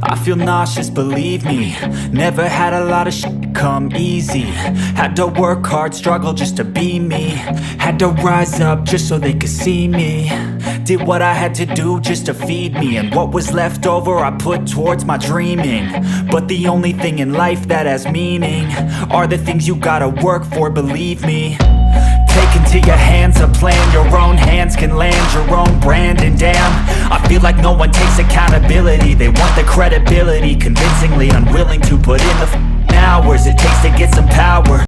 I feel nauseous, believe me. Never had a lot of shit come easy. Had to work hard, struggle just to be me. Had to rise up just so they could see me. Did what I had to do just to feed me. And what was left over I put towards my dreaming. But the only thing in life that has meaning are the things you gotta work for, believe me. Take into your hands a plan. Your own hands can land your own brand. And damn, I feel like no one takes accountability. They want the credibility, convincingly unwilling to put in the hours it takes to get some power.